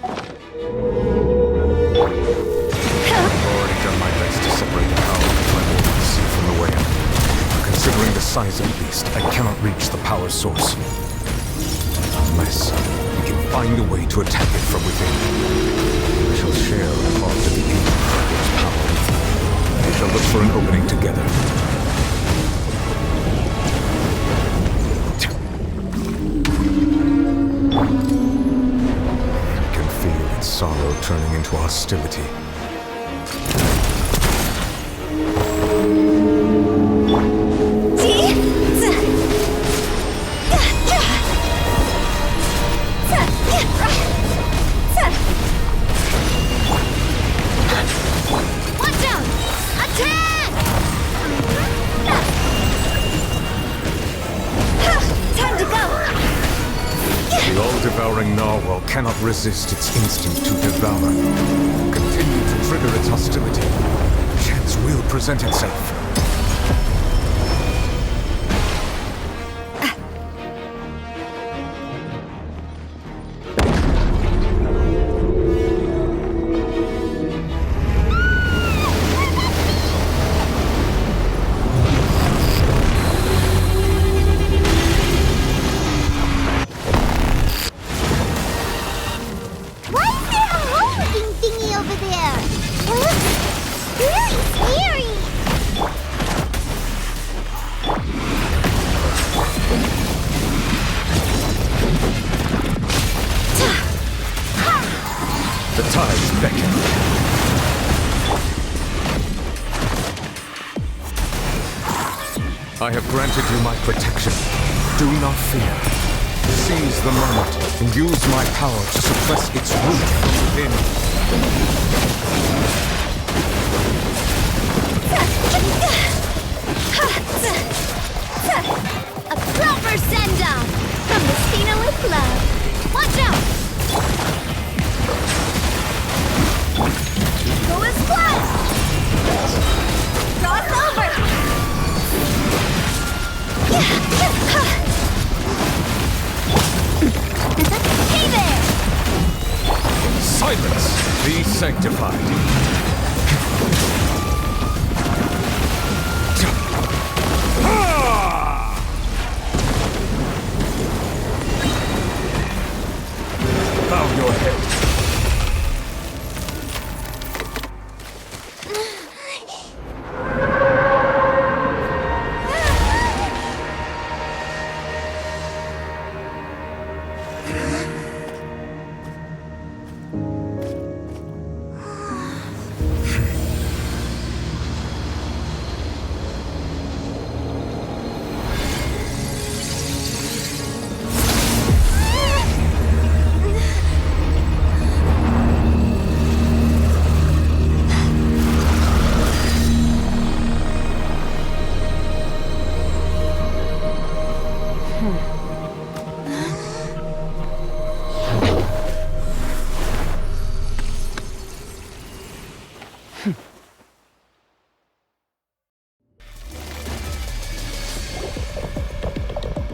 I've already done my best to separate the power of the primordial sea from the whale. Considering the size of the beast, I cannot reach the power source. Unless we can find a way to attack it from within. We shall share a part of the ancient dragon's power. We shall look for an opening together. I can feel its sorrow turning into hostility. Devouring Narwhal cannot resist its instinct to devour. Continue to trigger its hostility. Chance will present itself. The tides beckon. I have granted you my protection. Do not fear. Seize the moment and use my power to suppress its root from within. A proper send-down from the Cena with love. Watch out! Go as flat! Cross over! Hey there! Silence! Be sanctified. Bow your head.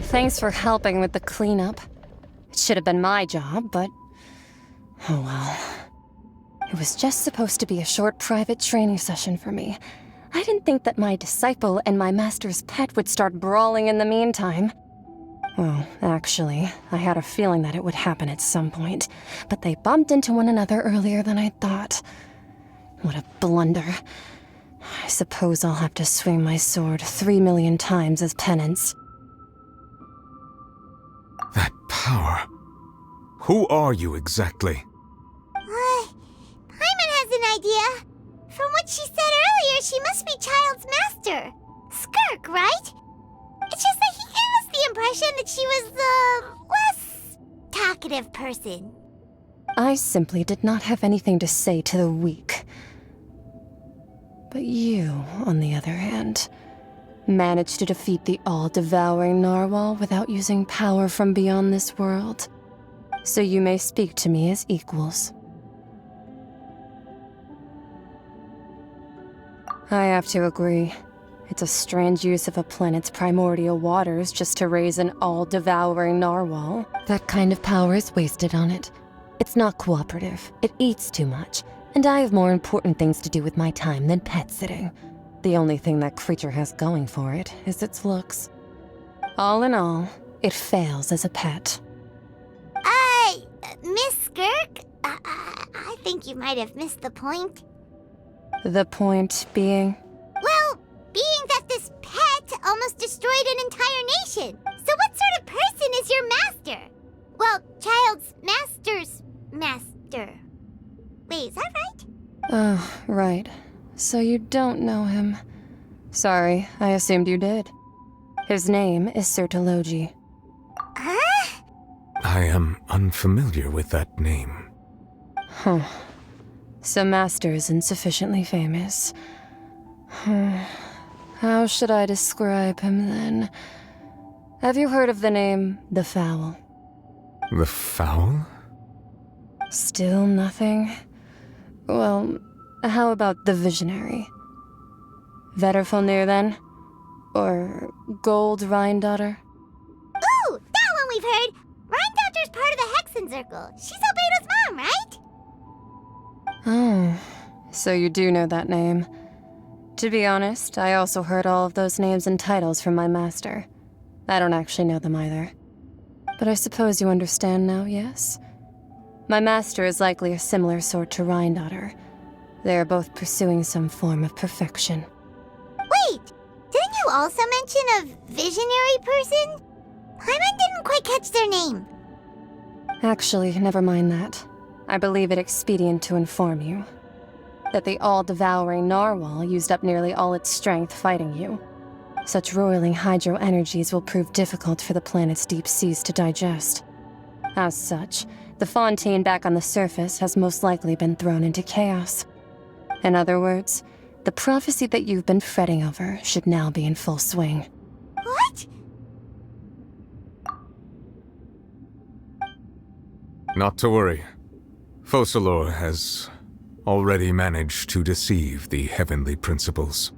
Thanks for helping with the cleanup. It should have been my job, but... oh well. It was just supposed to be a short private training session for me. I didn't think that my disciple and my master's pet would start brawling in the meantime. Well, actually, I had a feeling that it would happen at some point, but they bumped into one another earlier than I thought. What a blunder. I suppose I'll have to swing my sword 3 million times as penance. That power. Who are you exactly? Paimon has an idea. From what she said earlier, she must be Child's master. Skirk, right? It's just that he gave us the impression that she was the less talkative person. I simply did not have anything to say to the weak. But you, on the other hand, managed to defeat the all-devouring Narwhal without using power from beyond this world. So you may speak to me as equals. I have to agree. It's a strange use of a planet's primordial waters just to raise an all-devouring Narwhal. That kind of power is wasted on it. It's not cooperative. It eats too much. And I have more important things to do with my time than pet sitting. The only thing that creature has going for it is its looks. All in all, it fails as a pet. Miss Skirk? I think you might have missed the point. The point being? Well, being that this pet almost destroyed an entire nation. So what sort of person is your master? Well, child's master's master. Wait, is that right? Oh, right. So you don't know him. Sorry, I assumed you did. His name is Sir Taloji. Huh? I am unfamiliar with that name. Huh. So Master isn't sufficiently famous. How should I describe him then? Have you heard of the name The Fowl? The Fowl? Still nothing? Well, how about the Visionary? Vetterfulnir then? Or Gold Rhindaughter? Ooh, that one we've heard. Rhindaughter's part of the Hexen Circle. She's Albedo's mom, right? Oh, so you do know that name. To be honest, I also heard all of those names and titles from my master. I don't actually know them either. But I suppose you understand now, yes? My master is likely a similar sort to Rhindaughter. They are both pursuing some form of perfection. Wait, didn't you also mention a visionary person? Paimon didn't quite catch their name. Actually, never mind that. I believe it expedient to inform you that the all-devouring Narwhal used up nearly all its strength fighting you. Such roiling hydro energies will prove difficult for the planet's deep seas to digest. As such, the fontaine back on the surface has most likely been thrown into chaos. In other words, the prophecy that you've been fretting over should now be in full swing. What? Not to worry. Focalor has already managed to deceive the heavenly principles.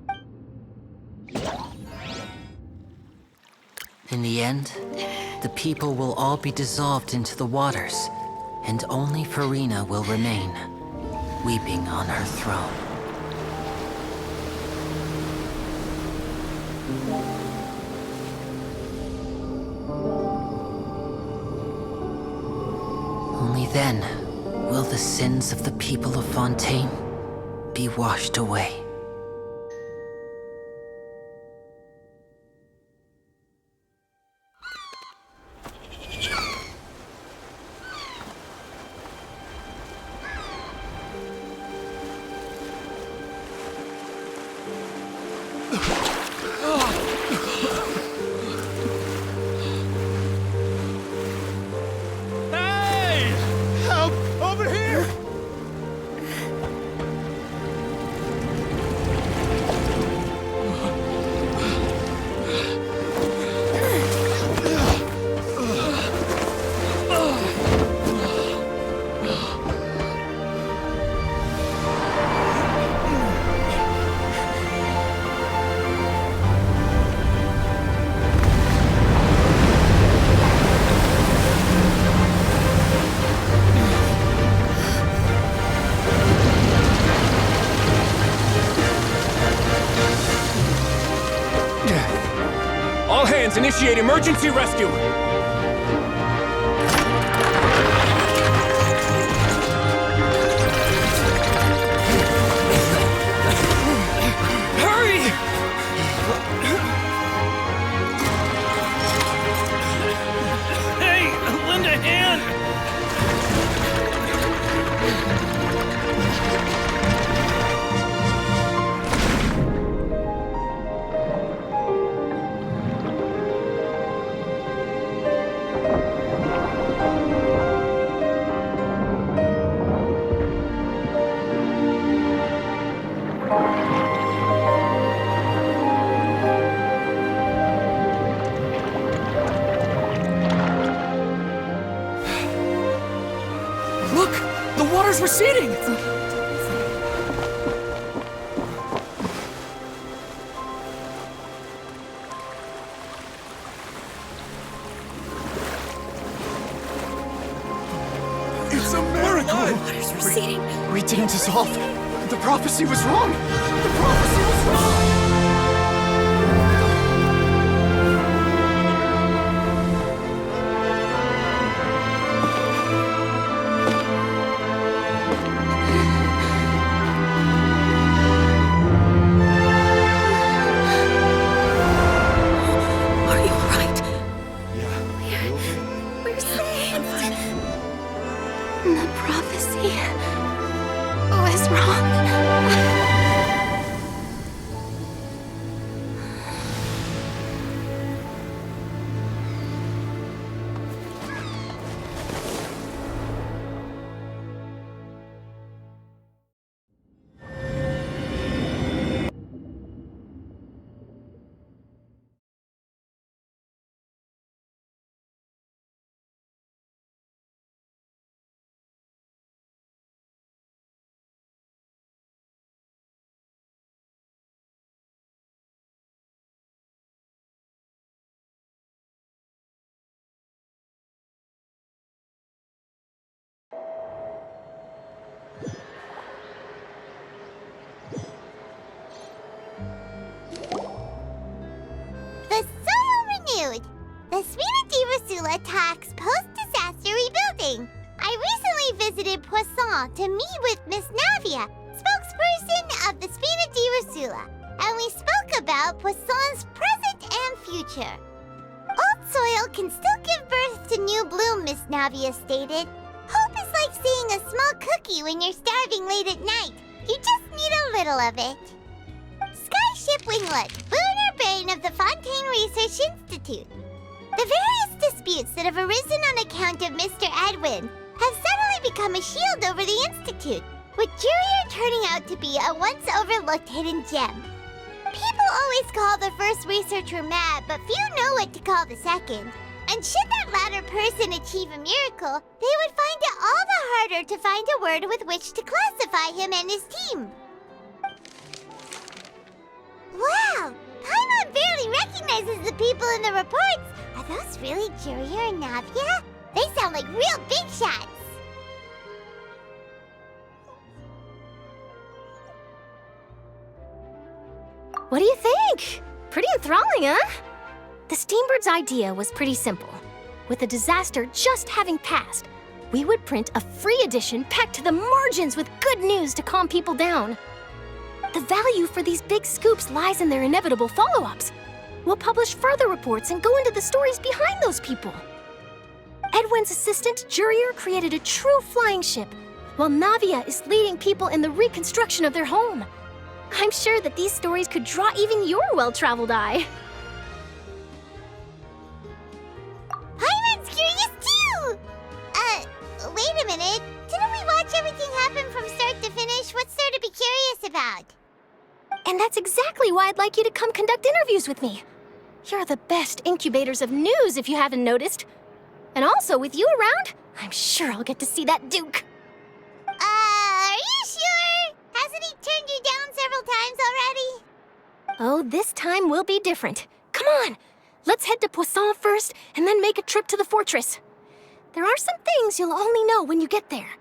In the end, the people will all be dissolved into the waters, and only Farina will remain, weeping on her throne. Only then will the sins of the people of Fontaine be washed away. All hands, initiate emergency rescue! Hurry! Hey, lend a hand! Look! The water's receding! It's It's a miracle! Waters receding. We didn't dissolve. The prophecy was wrong. The prophecy was wrong! Are you alright? Yeah. We're saved. The prophecy was wrong. The soil renewed. The Spina di Rosula attacks post-disaster rebuilding. I recently visited Poisson to meet with Miss Navia, spokesperson of the Spina di Rosula, and we spoke about Poisson's present and future. Old soil can still give birth to new bloom, Miss Navia stated. Hope is like seeing a small cookie when you're starving late at night. You just need a little of it. Skyship Winglet, lunar brain of the Fontaine Research Institute. The various disputes that have arisen on account of Mr. Edwin have suddenly become a shield over the Institute, with Jurier turning out to be a once overlooked hidden gem. People always call the first researcher mad, but few know what to call the second. And should that latter person achieve a miracle, they would find it all the harder to find a word with which to classify him and his team. Wow! Paimon barely recognizes the people in the reports. Are those really Jurier and Navia? They sound like real big shots. What do you think? Pretty enthralling, huh? The Steambird's idea was pretty simple. With the disaster just having passed, we would print a free edition packed to the margins with good news to calm people down. The value for these big scoops lies in their inevitable follow-ups. We'll publish further reports and go into the stories behind those people. Edwin's assistant, Jurier, created a true flying ship, while Navia is leading people in the reconstruction of their home. I'm sure that these stories could draw even your well-traveled eye. Paimon's curious too! Wait a minute. Didn't we watch everything happen from start to finish? What's there to be curious about? And that's exactly why I'd like you to come conduct interviews with me. You're the best incubators of news, if you haven't noticed. And also, with you around, I'm sure I'll get to see that Duke. Are you sure? Hasn't he turned you down several times already? Oh, this time will be different. Come on, let's head to Poisson first, and then make a trip to the fortress. There are some things you'll only know when you get there.